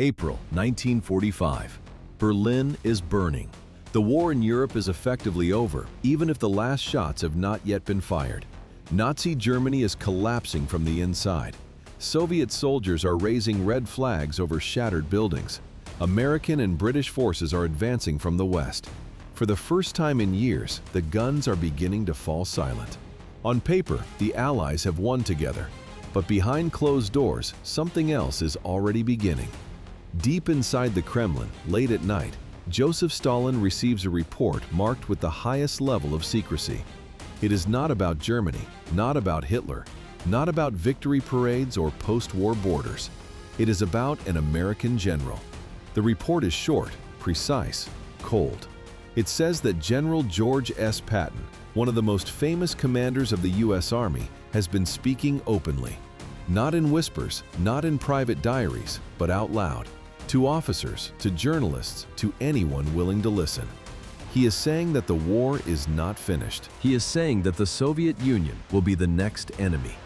April 1945. Berlin is burning. The war in Europe is effectively over, even if the last shots have not yet been fired. Nazi Germany is collapsing from the inside. Soviet soldiers are raising red flags over shattered buildings. American and British forces are advancing from the west. For the first time in years, the guns are beginning to fall silent. On paper, the Allies have won together, but behind closed doors, something else is already beginning. Deep inside the Kremlin, late at night, Joseph Stalin receives a report marked with the highest level of secrecy. It is not about Germany, not about Hitler, not about victory parades or post-war borders. It is about an American general. The report is short, precise, cold. It says that General George S. Patton, one of the most famous commanders of the U.S. Army, has been speaking openly. Not in whispers, not in private diaries, but out loud. To officers, to journalists, to anyone willing to listen. He is saying that the war is not finished. He is saying that the Soviet Union will be the next enemy.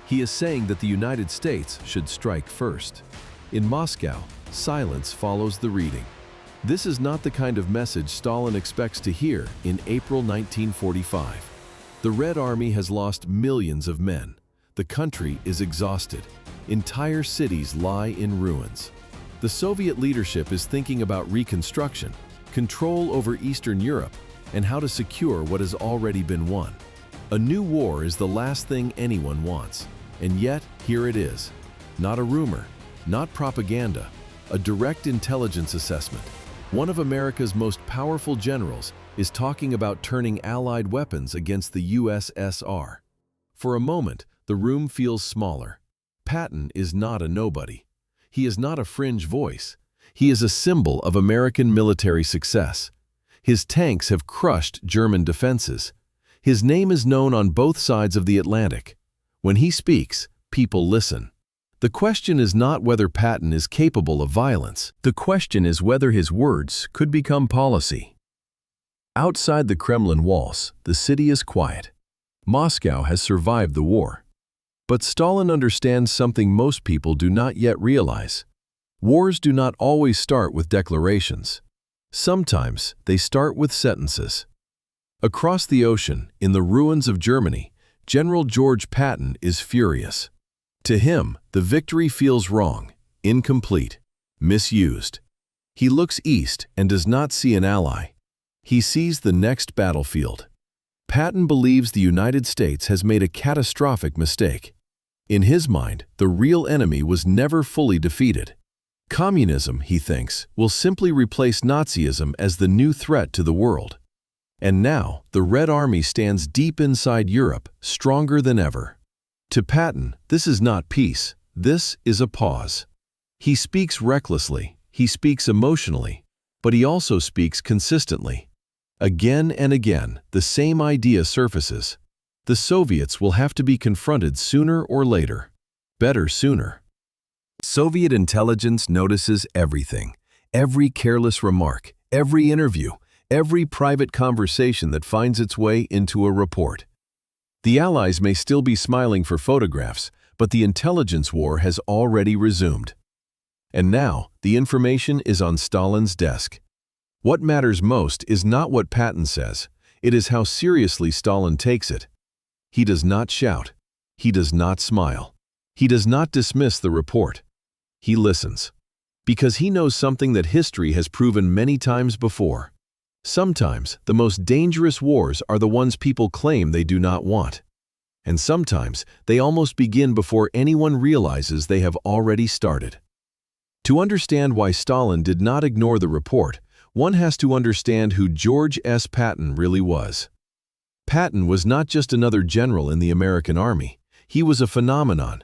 He is saying that the United States should strike first. In Moscow, silence follows the reading. This is not the kind of message Stalin expects to hear in April 1945. The Red Army has lost millions of men. The country is exhausted. Entire cities lie in ruins. The Soviet leadership is thinking about reconstruction, control over Eastern Europe, and how to secure what has already been won. A new war is the last thing anyone wants, and yet here it is. Not a rumor, not propaganda, a direct intelligence assessment. One of America's most powerful generals is talking about turning Allied weapons against the USSR. For a moment, the room feels smaller. Patton is not a nobody. He is not a fringe voice. He is a symbol of American military success. His tanks have crushed German defenses. His name is known on both sides of the Atlantic. When he speaks, people listen. The question is not whether Patton is capable of violence. The question is whether his words could become policy. Outside the Kremlin walls, the city is quiet. Moscow has survived the war. But Stalin understands something most people do not yet realize. Wars do not always start with declarations. Sometimes they start with sentences. Across the ocean, in the ruins of Germany, General George Patton is furious. To him, the victory feels wrong, incomplete, misused. He looks east and does not see an ally. He sees the next battlefield. Patton believes the United States has made a catastrophic mistake. In his mind, the real enemy was never fully defeated. Communism, he thinks, will simply replace Nazism as the new threat to the world. And now, the Red Army stands deep inside Europe, stronger than ever. To Patton, this is not peace, this is a pause. He speaks recklessly, he speaks emotionally, but he also speaks consistently. Again and again, the same idea surfaces. The Soviets will have to be confronted sooner or later. Better sooner. Soviet intelligence notices everything. Every careless remark, every interview, every private conversation that finds its way into a report. The Allies may still be smiling for photographs, but the intelligence war has already resumed. And now, the information is on Stalin's desk. What matters most is not what Patton says, it is how seriously Stalin takes it. He does not shout. He does not smile. He does not dismiss the report. He listens. Because he knows something that history has proven many times before. Sometimes, the most dangerous wars are the ones people claim they do not want. And sometimes, they almost begin before anyone realizes they have already started. To understand why Stalin did not ignore the report, one has to understand who George S. Patton really was. Patton was not just another general in the American Army. He was a phenomenon.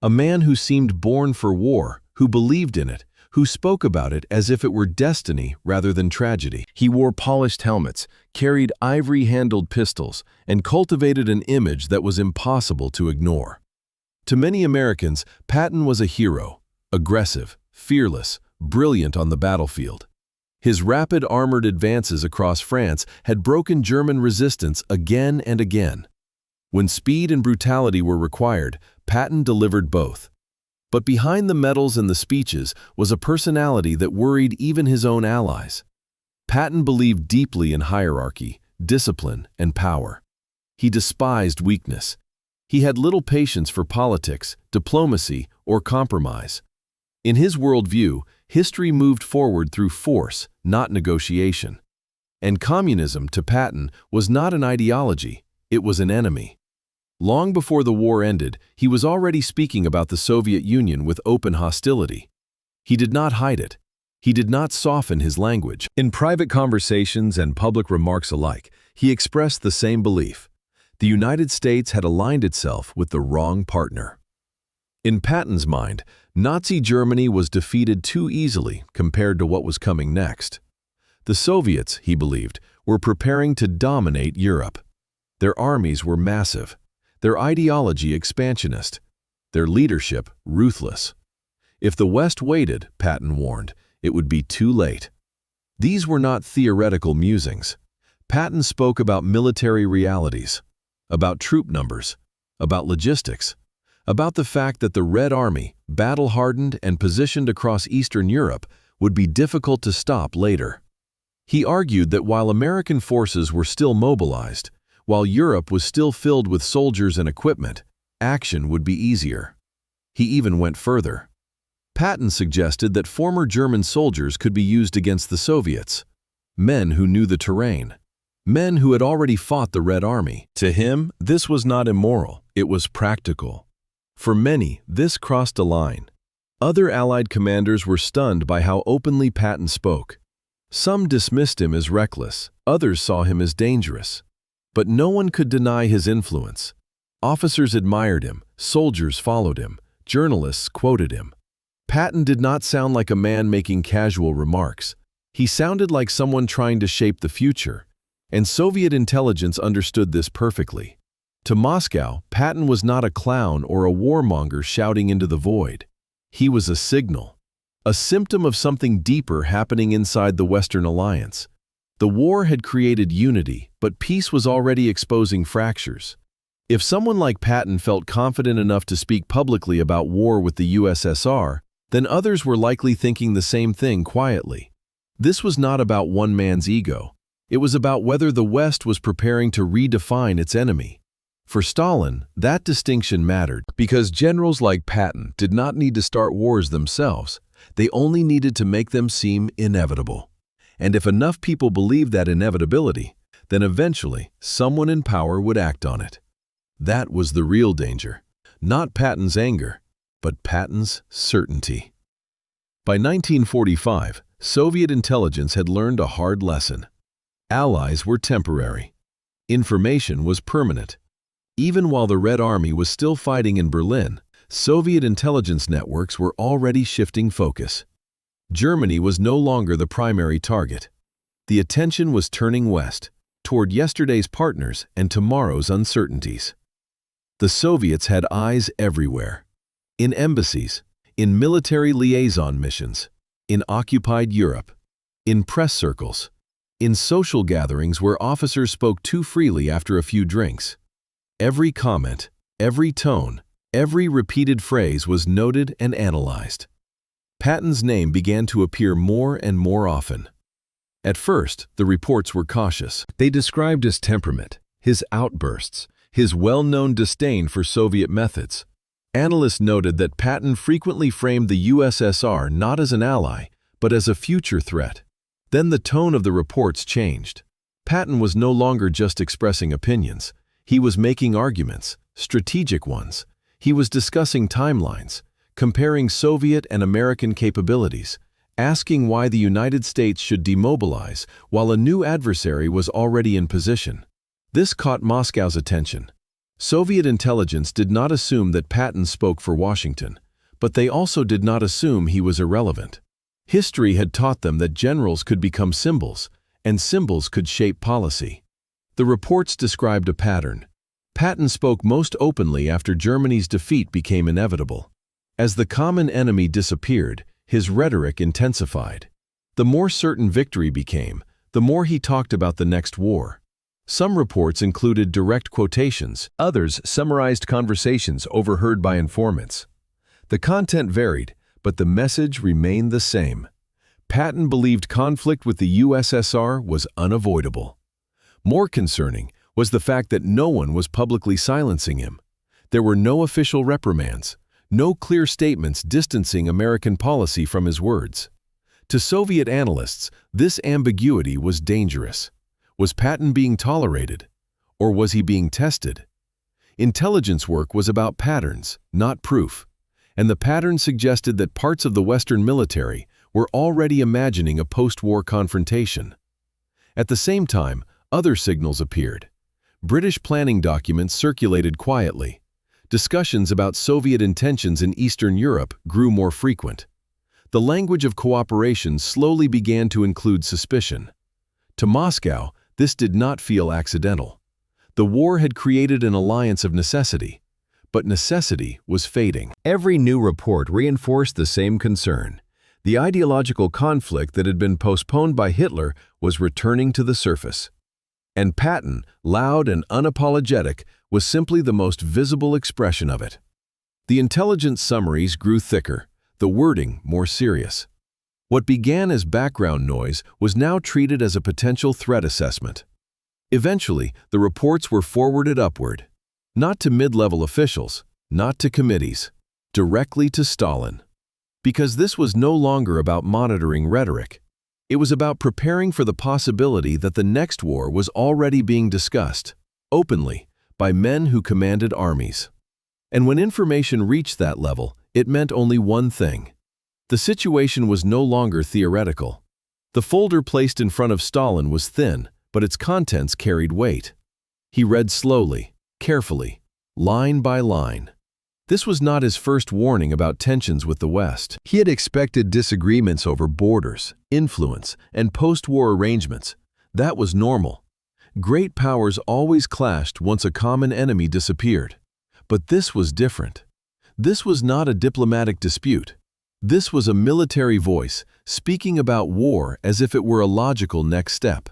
A man who seemed born for war, who believed in it, who spoke about it as if it were destiny rather than tragedy. He wore polished helmets, carried ivory-handled pistols, and cultivated an image that was impossible to ignore. To many Americans, Patton was a hero, aggressive, fearless, brilliant on the battlefield. His rapid armored advances across France had broken German resistance again and again. When speed and brutality were required, Patton delivered both. But behind the medals and the speeches was a personality that worried even his own allies. Patton believed deeply in hierarchy, discipline, and power. He despised weakness. He had little patience for politics, diplomacy, or compromise. In his worldview, history moved forward through force, not negotiation. And communism, to Patton, was not an ideology, it was an enemy. Long before the war ended, he was already speaking about the Soviet Union with open hostility. He did not hide it. He did not soften his language. In private conversations and public remarks alike, he expressed the same belief. The United States had aligned itself with the wrong partner. In Patton's mind, Nazi Germany was defeated too easily compared to what was coming next. The Soviets, he believed, were preparing to dominate Europe. Their armies were massive, their ideology expansionist, their leadership ruthless. If the West waited, Patton warned, it would be too late. These were not theoretical musings. Patton spoke about military realities, about troop numbers, about logistics, about the fact that the Red Army, battle-hardened and positioned across Eastern Europe, would be difficult to stop later. He argued that while American forces were still mobilized, while Europe was still filled with soldiers and equipment, action would be easier. He even went further. Patton suggested that former German soldiers could be used against the Soviets, men who knew the terrain, men who had already fought the Red Army. To him, this was not immoral, it was practical. For many, this crossed a line. Other Allied commanders were stunned by how openly Patton spoke. Some dismissed him as reckless, others saw him as dangerous. But no one could deny his influence. Officers admired him, soldiers followed him, journalists quoted him. Patton did not sound like a man making casual remarks. He sounded like someone trying to shape the future, and Soviet intelligence understood this perfectly. To Moscow, Patton was not a clown or a warmonger shouting into the void. He was a signal, a symptom of something deeper happening inside the Western alliance. The war had created unity, but peace was already exposing fractures. If someone like Patton felt confident enough to speak publicly about war with the USSR, then others were likely thinking the same thing quietly. This was not about one man's ego. It was about whether the West was preparing to redefine its enemy. For Stalin, that distinction mattered because generals like Patton did not need to start wars themselves. They only needed to make them seem inevitable. And if enough people believed that inevitability, then eventually someone in power would act on it. That was the real danger, not Patton's anger, but Patton's certainty. By 1945, Soviet intelligence had learned a hard lesson. Allies were temporary. Information was permanent. Even while the Red Army was still fighting in Berlin, Soviet intelligence networks were already shifting focus. Germany was no longer the primary target. The attention was turning west, toward yesterday's partners and tomorrow's uncertainties. The Soviets had eyes everywhere. In embassies, in military liaison missions, in occupied Europe, in press circles, in social gatherings where officers spoke too freely after a few drinks. Every comment, every tone, every repeated phrase was noted and analyzed. Patton's name began to appear more and more often. At first, the reports were cautious. They described his temperament, his outbursts, his well-known disdain for Soviet methods. Analysts noted that Patton frequently framed the USSR not as an ally, but as a future threat. Then the tone of the reports changed. Patton was no longer just expressing opinions. He was making arguments, strategic ones. He was discussing timelines, comparing Soviet and American capabilities, asking why the United States should demobilize while a new adversary was already in position. This caught Moscow's attention. Soviet intelligence did not assume that Patton spoke for Washington, but they also did not assume he was irrelevant. History had taught them that generals could become symbols, and symbols could shape policy. The reports described a pattern. Patton spoke most openly after Germany's defeat became inevitable. As the common enemy disappeared, his rhetoric intensified. The more certain victory became, the more he talked about the next war. Some reports included direct quotations, others summarized conversations overheard by informants. The content varied, but the message remained the same. Patton believed conflict with the USSR was unavoidable. More concerning was the fact that no one was publicly silencing him. There were no official reprimands, no clear statements distancing American policy from his words. To Soviet analysts, this ambiguity was dangerous. Was Patton being tolerated? Or was he being tested? Intelligence work was about patterns, not proof, and the pattern suggested that parts of the Western military were already imagining a post-war confrontation. At the same time, other signals appeared. British planning documents circulated quietly. Discussions about Soviet intentions in Eastern Europe grew more frequent. The language of cooperation slowly began to include suspicion. To Moscow, this did not feel accidental. The war had created an alliance of necessity, but necessity was fading. Every new report reinforced the same concern. The ideological conflict that had been postponed by Hitler was returning to the surface. And Patton, loud and unapologetic, was simply the most visible expression of it. The intelligence summaries grew thicker, the wording more serious. What began as background noise was now treated as a potential threat assessment. Eventually, the reports were forwarded upward, not to mid-level officials, not to committees, directly to Stalin. Because this was no longer about monitoring rhetoric. It was about preparing for the possibility that the next war was already being discussed, openly, by men who commanded armies. And when information reached that level, it meant only one thing. The situation was no longer theoretical. The folder placed in front of Stalin was thin, but its contents carried weight. He read slowly, carefully, line by line. This was not his first warning about tensions with the West. He had expected disagreements over borders, influence, and post-war arrangements. That was normal. Great powers always clashed once a common enemy disappeared. But this was different. This was not a diplomatic dispute. This was a military voice speaking about war as if it were a logical next step.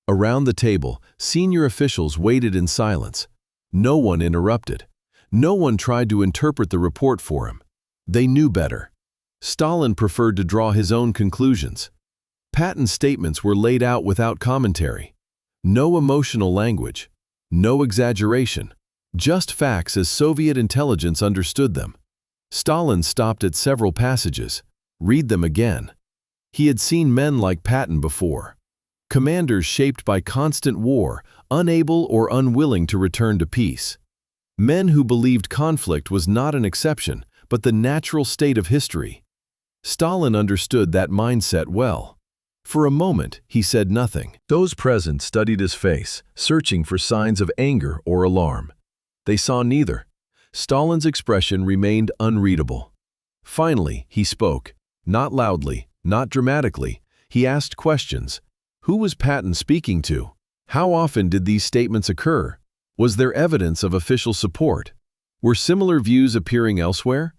Around the table, senior officials waited in silence. No one interrupted. No one tried to interpret the report for him. They knew better. Stalin preferred to draw his own conclusions. Patton's statements were laid out without commentary. No emotional language. No exaggeration. Just facts as Soviet intelligence understood them. Stalin stopped at several passages. Read them again. He had seen men like Patton before. Commanders shaped by constant war, unable or unwilling to return to peace. Men who believed conflict was not an exception, but the natural state of history. Stalin understood that mindset well. For a moment, he said nothing. Those present studied his face, searching for signs of anger or alarm. They saw neither. Stalin's expression remained unreadable. Finally, he spoke. Not loudly, not dramatically. He asked questions. Who was Patton speaking to? How often did these statements occur? Was there evidence of official support? Were similar views appearing elsewhere?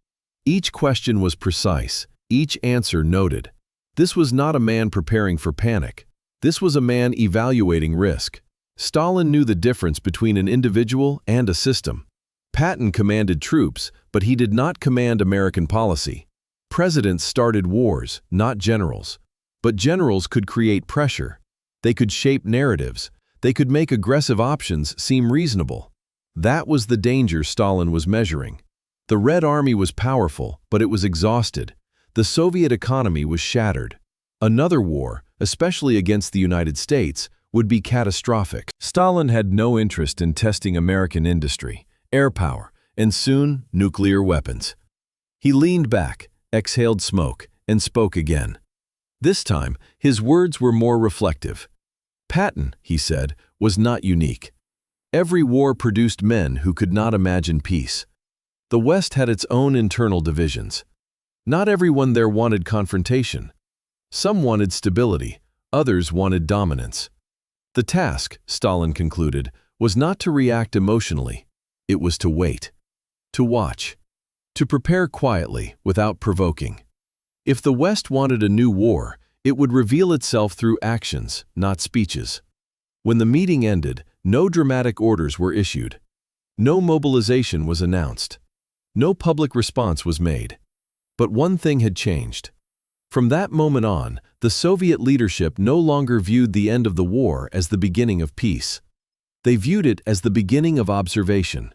Each question was precise, each answer noted. This was not a man preparing for panic. This was a man evaluating risk. Stalin knew the difference between an individual and a system. Patton commanded troops, but he did not command American policy. Presidents started wars, not generals. But generals could create pressure. They could shape narratives. They could make aggressive options seem reasonable. That was the danger Stalin was measuring. The Red Army was powerful, but it was exhausted. The Soviet economy was shattered. Another war, especially against the United States, would be catastrophic. Stalin had no interest in testing American industry, air power, and soon nuclear weapons. He leaned back, exhaled smoke, and spoke again. This time, his words were more reflective. Patton, he said, was not unique. Every war produced men who could not imagine peace. The West had its own internal divisions. Not everyone there wanted confrontation. Some wanted stability, others wanted dominance. The task, Stalin concluded, was not to react emotionally. It was to wait, to watch, to prepare quietly without provoking. If the West wanted a new war, it would reveal itself through actions, not speeches. When the meeting ended, no dramatic orders were issued. No mobilization was announced. No public response was made. But one thing had changed. From that moment on, the Soviet leadership no longer viewed the end of the war as the beginning of peace. They viewed it as the beginning of observation.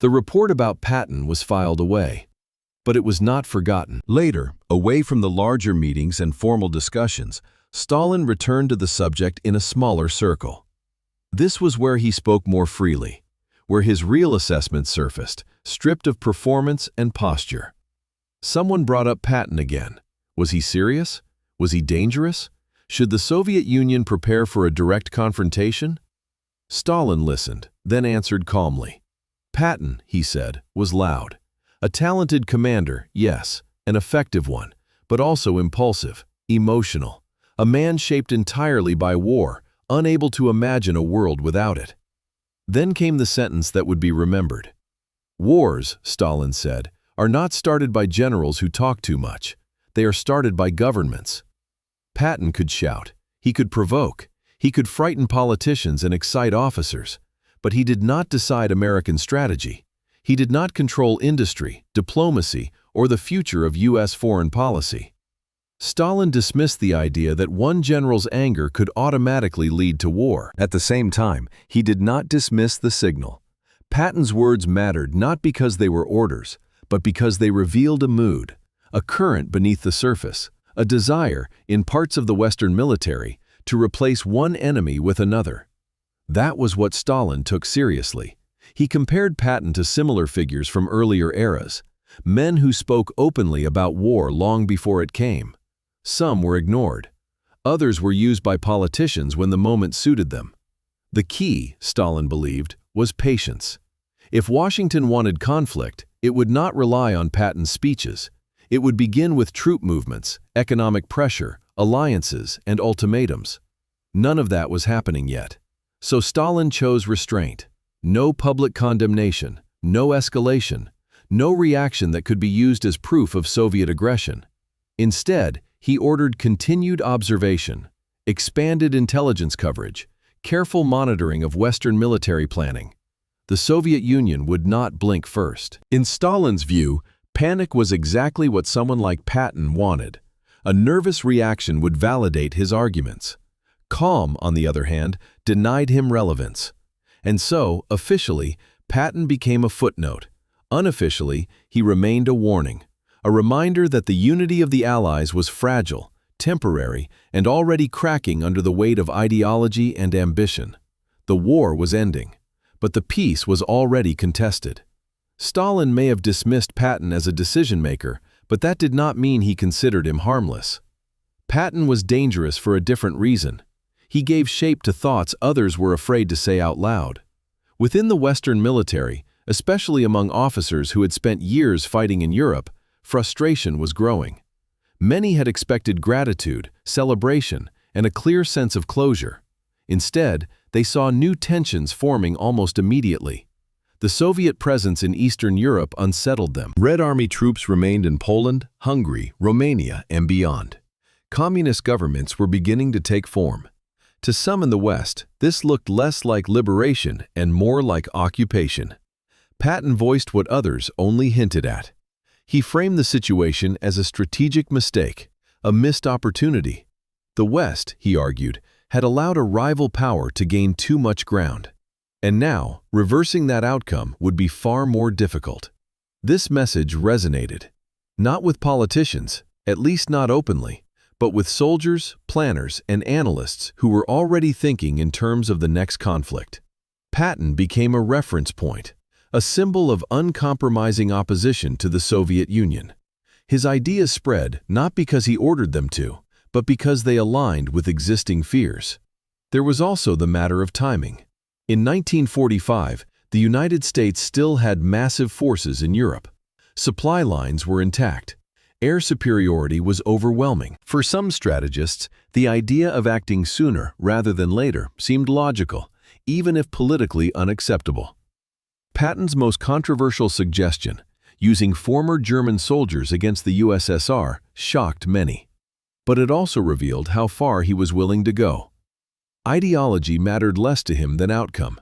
The report about Patton was filed away. But it was not forgotten. Later, away from the larger meetings and formal discussions, Stalin returned to the subject in a smaller circle. This was where he spoke more freely, where his real assessment surfaced, stripped of performance and posture. Someone brought up Patton again. Was he serious? Was he dangerous? Should the Soviet Union prepare for a direct confrontation? Stalin listened, then answered calmly. Patton, he said, was loud. A talented commander, yes, an effective one, but also impulsive, emotional. A man shaped entirely by war, unable to imagine a world without it. Then came the sentence that would be remembered. Wars, Stalin said, are not started by generals who talk too much. They are started by governments. Patton could shout. He could provoke. He could frighten politicians and excite officers. But he did not decide American strategy. He did not control industry, diplomacy, or the future of U.S. foreign policy. Stalin dismissed the idea that one general's anger could automatically lead to war. At the same time, he did not dismiss the signal. Patton's words mattered not because they were orders, but because they revealed a mood, a current beneath the surface, a desire, in parts of the Western military, to replace one enemy with another. That was what Stalin took seriously. He compared Patton to similar figures from earlier eras, men who spoke openly about war long before it came. Some were ignored. Others were used by politicians when the moment suited them. The key, Stalin believed, was patience. If Washington wanted conflict, it would not rely on Patton's speeches. It would begin with troop movements, economic pressure, alliances, and ultimatums. None of that was happening yet. So Stalin chose restraint. No public condemnation, no escalation, no reaction that could be used as proof of Soviet aggression. Instead, he ordered continued observation, expanded intelligence coverage, careful monitoring of Western military planning. The Soviet Union would not blink first. In Stalin's view, panic was exactly what someone like Patton wanted. A nervous reaction would validate his arguments. Calm, on the other hand, denied him relevance. And so, officially, Patton became a footnote. Unofficially, he remained a warning. A reminder that the unity of the Allies was fragile, temporary, and already cracking under the weight of ideology and ambition. The war was ending, but the peace was already contested. Stalin may have dismissed Patton as a decision-maker, but that did not mean he considered him harmless. Patton was dangerous for a different reason. He gave shape to thoughts others were afraid to say out loud. Within the Western military, especially among officers who had spent years fighting in Europe, frustration was growing. Many had expected gratitude, celebration, and a clear sense of closure. Instead, they saw new tensions forming almost immediately. The Soviet presence in Eastern Europe unsettled them. Red Army troops remained in Poland, Hungary, Romania, and beyond. Communist governments were beginning to take form. To some in the West, this looked less like liberation and more like occupation. Patton voiced what others only hinted at. He framed the situation as a strategic mistake, a missed opportunity. The West, he argued, had allowed a rival power to gain too much ground. And now, reversing that outcome would be far more difficult. This message resonated, not with politicians, at least not openly, but with soldiers, planners, and analysts who were already thinking in terms of the next conflict. Patton became a reference point, a symbol of uncompromising opposition to the Soviet Union. His ideas spread not because he ordered them to, but because they aligned with existing fears. There was also the matter of timing. In 1945, the United States still had massive forces in Europe. Supply lines were intact. Air superiority was overwhelming. For some strategists, the idea of acting sooner rather than later seemed logical, even if politically unacceptable. Patton's most controversial suggestion, using former German soldiers against the USSR, shocked many. But it also revealed how far he was willing to go. Ideology mattered less to him than outcome.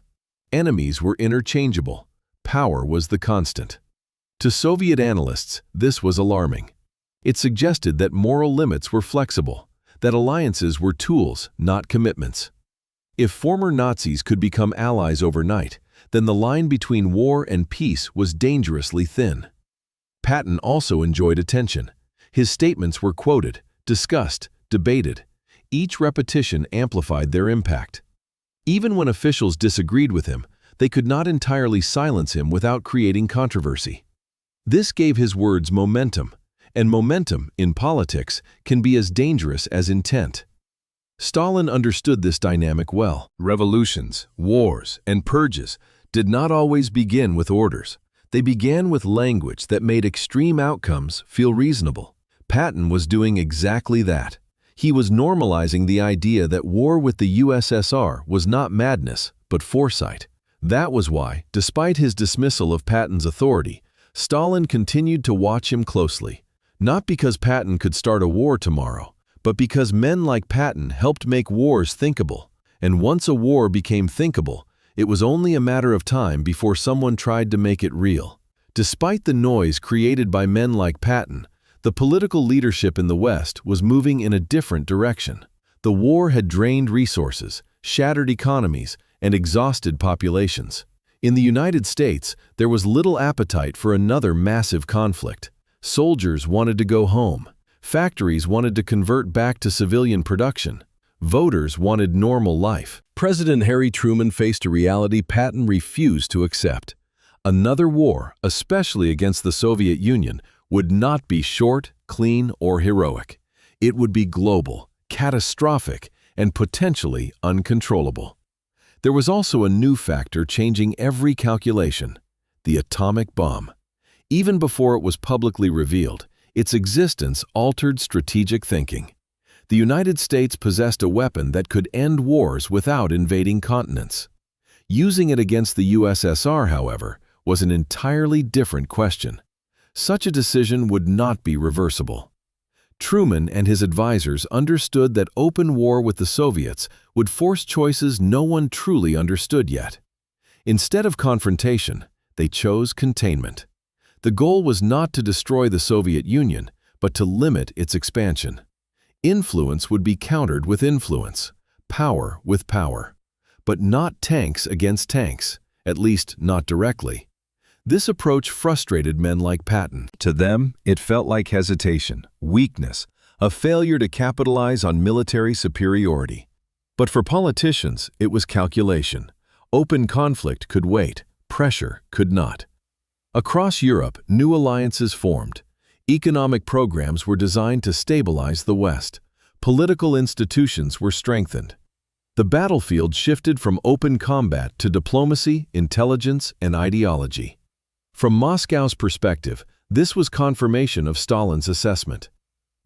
Enemies were interchangeable. Power was the constant. To Soviet analysts, this was alarming. It suggested that moral limits were flexible, that alliances were tools, not commitments. If former Nazis could become allies overnight, then the line between war and peace was dangerously thin. Patton also enjoyed attention. His statements were quoted, discussed, debated. Each repetition amplified their impact. Even when officials disagreed with him, they could not entirely silence him without creating controversy. This gave his words momentum, and momentum, in politics, can be as dangerous as intent. Stalin understood this dynamic well. Revolutions, wars, and purges did not always begin with orders. They began with language that made extreme outcomes feel reasonable. Patton was doing exactly that. He was normalizing the idea that war with the USSR was not madness, but foresight. That was why, despite his dismissal of Patton's authority, Stalin continued to watch him closely. Not because Patton could start a war tomorrow, but because men like Patton helped make wars thinkable. And once a war became thinkable, it was only a matter of time before someone tried to make it real. Despite the noise created by men like Patton, the political leadership in the West was moving in a different direction. The war had drained resources, shattered economies, and exhausted populations. In the United States, there was little appetite for another massive conflict. Soldiers wanted to go home. Factories wanted to convert back to civilian production. Voters wanted normal life. President Harry Truman faced a reality Patton refused to accept. Another war, especially against the Soviet Union, would not be short, clean, or heroic. It would be global, catastrophic, and potentially uncontrollable. There was also a new factor changing every calculation: the atomic bomb. Even before it was publicly revealed, its existence altered strategic thinking. The United States possessed a weapon that could end wars without invading continents. Using it against the USSR, however, was an entirely different question. Such a decision would not be reversible. Truman and his advisors understood that open war with the Soviets would force choices no one truly understood yet. Instead of confrontation, they chose containment. The goal was not to destroy the Soviet Union, but to limit its expansion. Influence would be countered with influence, power with power. But not tanks against tanks, at least not directly. This approach frustrated men like Patton. To them, it felt like hesitation, weakness, a failure to capitalize on military superiority. But for politicians, it was calculation. Open conflict could wait, pressure could not. Across Europe, new alliances formed. Economic programs were designed to stabilize the West. Political institutions were strengthened. The battlefield shifted from open combat to diplomacy, intelligence, and ideology. From Moscow's perspective, this was confirmation of Stalin's assessment.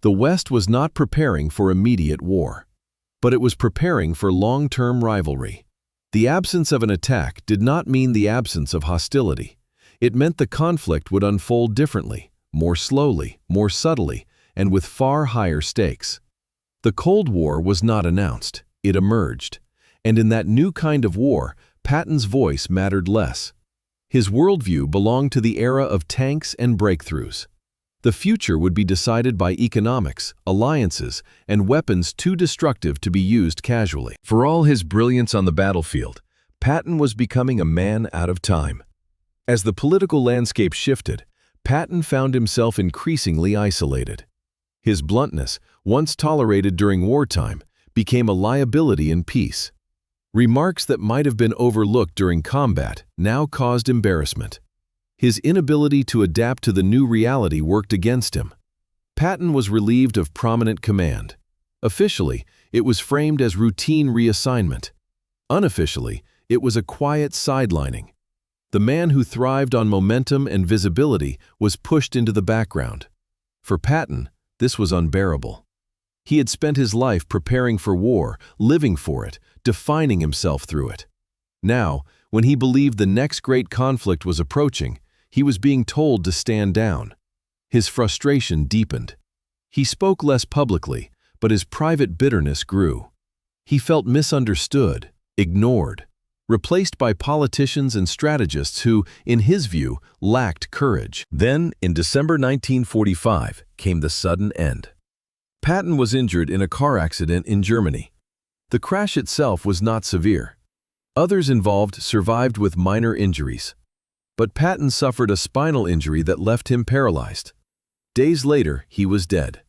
The West was not preparing for immediate war, but it was preparing for long-term rivalry. The absence of an attack did not mean the absence of hostility. It meant the conflict would unfold differently, more slowly, more subtly, and with far higher stakes. The Cold War was not announced, it emerged. And in that new kind of war, Patton's voice mattered less. His worldview belonged to the era of tanks and breakthroughs. The future would be decided by economics, alliances, and weapons too destructive to be used casually. For all his brilliance on the battlefield, Patton was becoming a man out of time. As the political landscape shifted, Patton found himself increasingly isolated. His bluntness, once tolerated during wartime, became a liability in peace. Remarks that might have been overlooked during combat now caused embarrassment. His inability to adapt to the new reality worked against him. Patton was relieved of prominent command. Officially, it was framed as routine reassignment. Unofficially, it was a quiet sidelining. The man who thrived on momentum and visibility was pushed into the background. For Patton, this was unbearable. He had spent his life preparing for war, living for it, defining himself through it. Now, when he believed the next great conflict was approaching, he was being told to stand down. His frustration deepened. He spoke less publicly, but his private bitterness grew. He felt misunderstood, ignored. replaced by politicians and strategists who, in his view, lacked courage. Then, in December 1945, came the sudden end. Patton was injured in a car accident in Germany. The crash itself was not severe. Others involved survived with minor injuries. But Patton suffered a spinal injury that left him paralyzed. Days later, he was dead.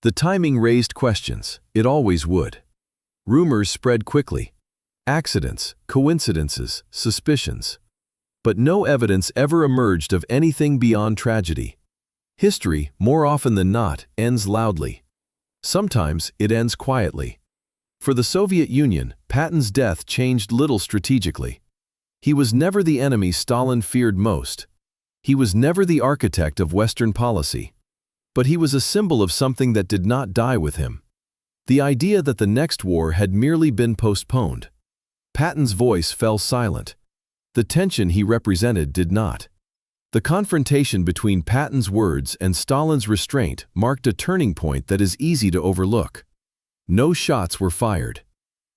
The timing raised questions. It always would. Rumors spread quickly. Accidents, coincidences, suspicions. But no evidence ever emerged of anything beyond tragedy. History, more often than not, ends loudly. Sometimes it ends quietly. For the Soviet Union, Patton's death changed little strategically. He was never the enemy Stalin feared most. He was never the architect of Western policy. But he was a symbol of something that did not die with him. The idea that the next war had merely been postponed. Patton's voice fell silent. The tension he represented did not. The confrontation between Patton's words and Stalin's restraint marked a turning point that is easy to overlook. No shots were fired.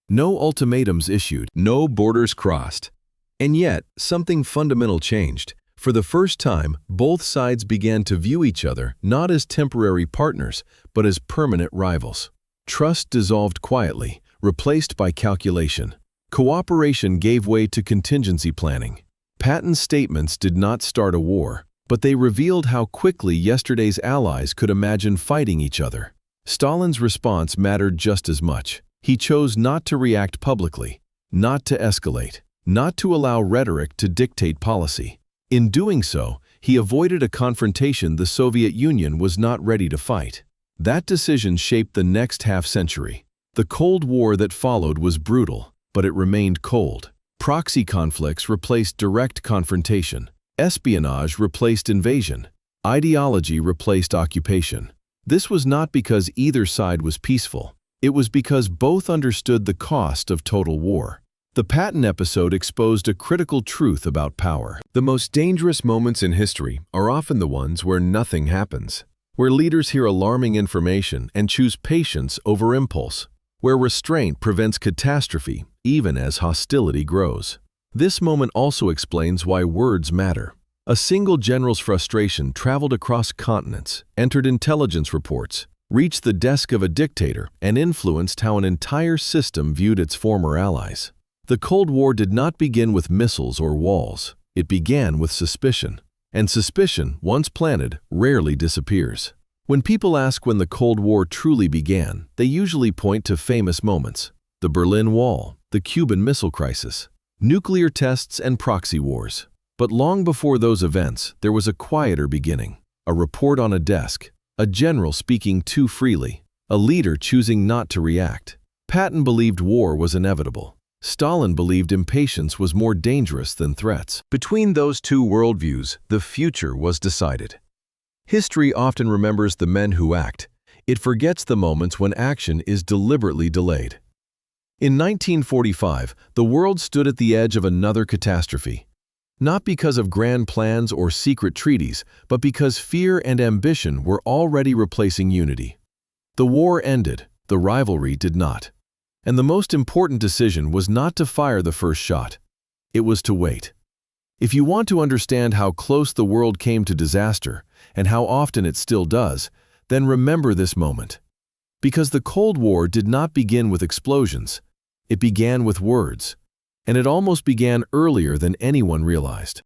No ultimatums issued. No borders crossed. And yet, something fundamental changed. For the first time, both sides began to view each other not as temporary partners, but as permanent rivals. Trust dissolved quietly, replaced by calculation. Cooperation gave way to contingency planning. Patton's statements did not start a war, but they revealed how quickly yesterday's allies could imagine fighting each other. Stalin's response mattered just as much. He chose not to react publicly, not to escalate, not to allow rhetoric to dictate policy. In doing so, he avoided a confrontation the Soviet Union was not ready to fight. That decision shaped the next half-century. The Cold War that followed was brutal, but it remained cold. Proxy conflicts replaced direct confrontation. Espionage replaced invasion. Ideology replaced occupation. This was not because either side was peaceful. It was because both understood the cost of total war. The Patton episode exposed a critical truth about power. The most dangerous moments in history are often the ones where nothing happens, where leaders hear alarming information and choose patience over impulse, where restraint prevents catastrophe even as hostility grows. This moment also explains why words matter. A single general's frustration traveled across continents, entered intelligence reports, reached the desk of a dictator, and influenced how an entire system viewed its former allies. The Cold War did not begin with missiles or walls. It began with suspicion. And suspicion, once planted, rarely disappears. When people ask when the Cold War truly began, they usually point to famous moments: the Berlin Wall, the Cuban Missile Crisis, nuclear tests, and proxy wars. But long before those events, there was a quieter beginning. A report on a desk, a general speaking too freely, a leader choosing not to react. Patton believed war was inevitable. Stalin believed impatience was more dangerous than threats. Between those two worldviews, the future was decided. History often remembers the men who act. It forgets the moments when action is deliberately delayed. In 1945, the world stood at the edge of another catastrophe. Not because of grand plans or secret treaties, but because fear and ambition were already replacing unity. The war ended, the rivalry did not. And the most important decision was not to fire the first shot. It was to wait. If you want to understand how close the world came to disaster, and how often it still does, then remember this moment. Because the Cold War did not begin with explosions. It began with words. And it almost began earlier than anyone realized.